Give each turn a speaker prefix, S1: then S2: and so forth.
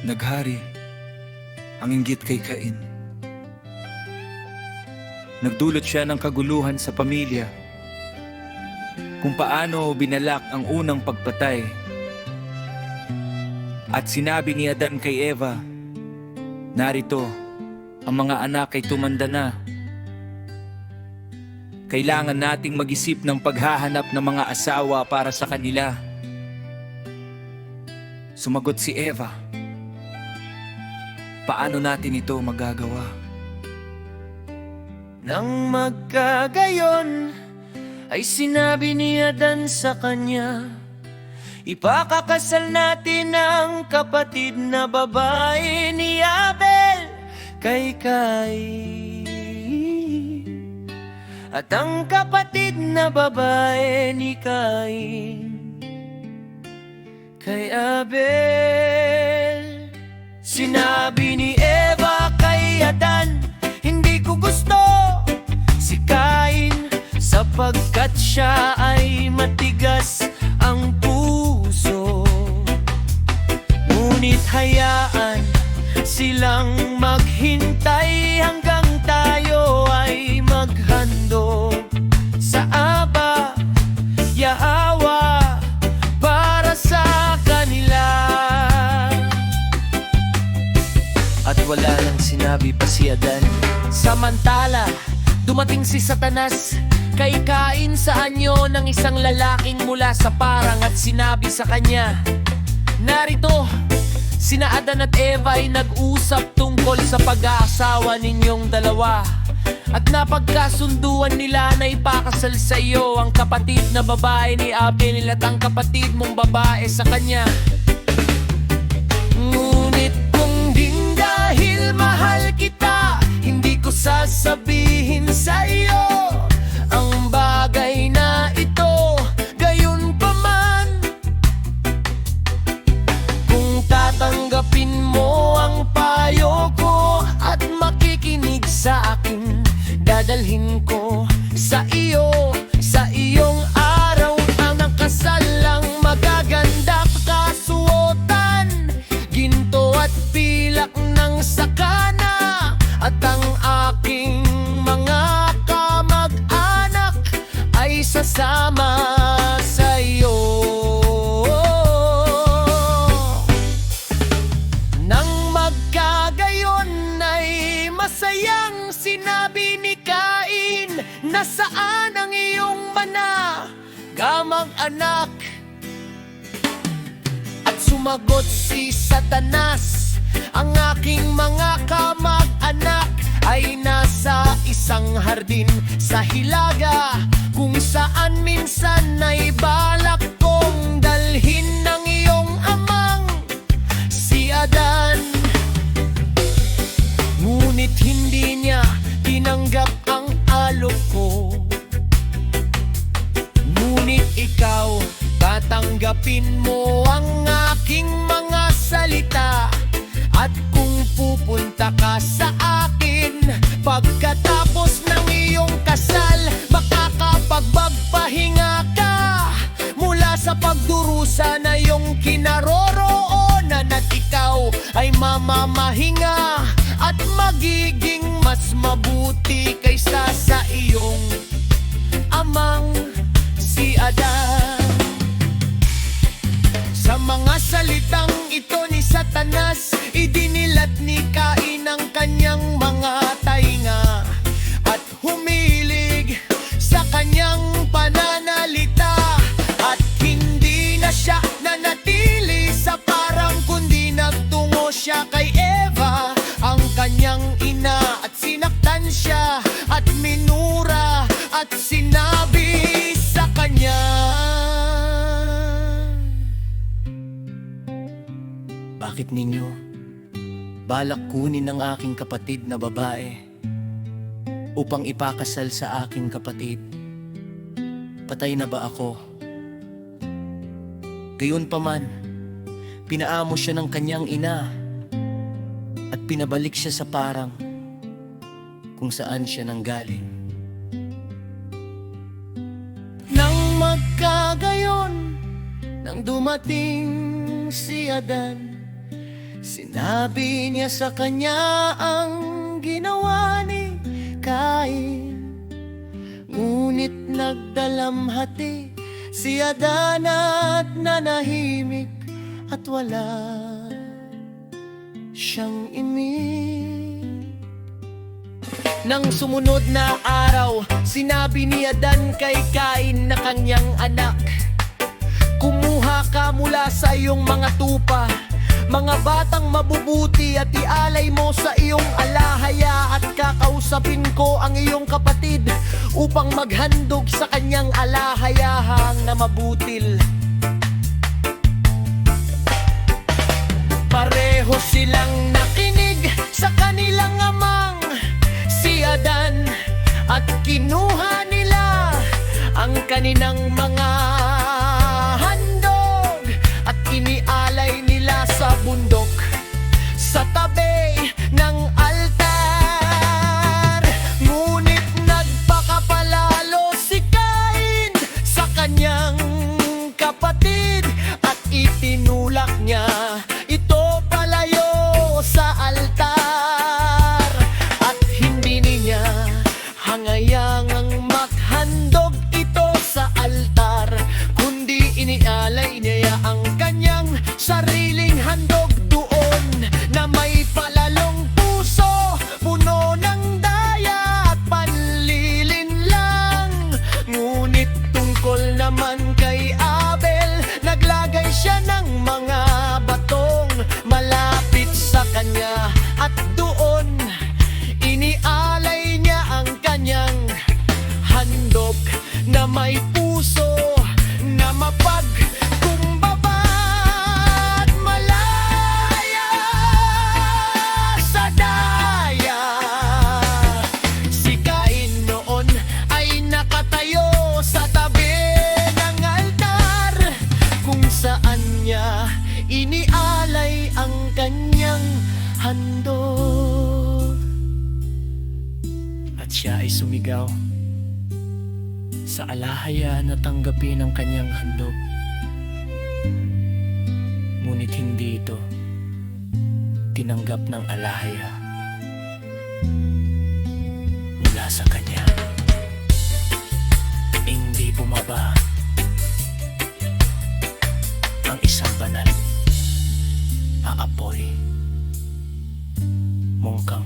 S1: Naghari ang inggit kay Cain. Nagdulot siya ng kaguluhan sa pamilya, kung paano binalak ang unang pagpatay. At sinabi ni Adan kay Eva, narito, ang mga anak ay tumanda na. Kailangan nating mag-isip ng paghahanap ng mga asawa para sa kanila. Sumagot si Eva, paano natin ito magagawa?
S2: Nang magkagayon, ay sinabi ni Adan sa kanya, ipakakasal natin ang kapatid na babae ni Abel kay Cain, at ang kapatid na babae ni Cain kay Abel. Sinabi ni Eva kay Adan, hindi ko gusto si Cain, sapagkat siya ay matigas ang puso. Ngunit hayaan silang maghintay hanggang tayo ay maghandog sa Aba, Yahweh, para sa kanila. At wala nang sinabi pa si Adan. Samantala, dumating si Satanas kay Cain sa anyo ng isang lalaking mula sa parang at sinabi sa kanya, narito, sina Adan at Eva ay nag-usap tungkol sa pag-aasawa ninyong dalawa, at napagkasunduan nila na ipakasal sa iyo ang kapatid na babae ni Abel at ang kapatid mong babae sa kanya. Ngunit kung ding dahil mahal kita, hindi ko sasabihin sa iyo ang bagay na ito. Gayon pa man, kung tatanggapin mo ang payo ko at makikinig sa akin, dadalhin ko sa iyo, sa iyong araw ang kasalang magaganda kasuotan, ginto at pilak ng sakana, at ang aking mga kamag-anak ay sasama sa iyo. Nang magkagayon ay masayang sinabi ni Cain, nasaan ang iyong mana, kamag-anak? At sumagot si Satanas, ang aking mga kamag-anak ay nasa isang hardin sa Hilaga, kung saan minsan ay balak kong dalhin ng iyong amang si Adan. Ngunit hindi niya tinanggap ang alok ko. Ngunit ikaw, tatanggapin mo ang aking mga salita, at kung pupunta ka sa akin pagkatapos ng iyong kasal, makakapagpagpahinga ka mula sa pagdurusa na iyong kinaroroonan, at ikaw ay mamamahinga at magiging mas mabuti kaysa sa iyong amang si Adan. Sa mga salitang ito ni Satanas, idinilat ni Cain ang kanyang mga tainga at humilig sa kanyang pananalita, at hindi na siya nanatili sa parang, kundi nagtungo siya kay Eva, ang kanyang ina, at sinaktan siya at minura at sinabi sa kanya, bakit ninyo balak kunin ang aking kapatid na babae upang ipakasal sa aking kapatid? Patay na ba ako? Gayon pa man, pinaamo siya ng kanyang ina at pinabalik siya sa parang kung saan siya nanggaling. Nang magkagayon, nang dumating si Adan, Sinabi niya sa kanya ang ginawa ni Cain, ngunit nagdalamhati si Adan at nanahimik at wala siyang imik. Nang sumunod na araw, sinabi ni Adan kay Cain na kanyang anak, kumuha ka mula sa iyong mga tupa, mga batang mabubuti, at ialay mo sa iyong alahaya, at kakausapin ko ang iyong kapatid upang maghandog sa kanyang alahayahang na mabutil. Pareho silang nakinig sa kanilang amang si Adan, at kinuha nila ang kanilang mga handog at inialay nila sa bundok sa tabi ng altar. Ngunit nagpakapalalo si Cain sa kanyang kapatid at itinulak niya ito palayo sa altar, at hindi niya hangayangang maghandog ito sa altar, kundi inialay niya ang kanyang sariling handog doon na may palalong puso, puno ng daya at panlilinlang. Ngunit tungkol naman kay Abel, naglagay siya ng mga batong malapit sa kanya, at doon inialay niya ang kanyang handog na may puso na mapagkumbaba at malaya sa daya. Si Cain noon ay nakatayo sa tabi ng altar, kung saan niya inialay ang kanyang handog. At siya ay sumigaw sa alahaya na tanggapin ang kanyang handog, ngunit hindi ito tinanggap ng alahaya mula sa kanya. Hindi bumaba ang isang banal na apoy, mungkang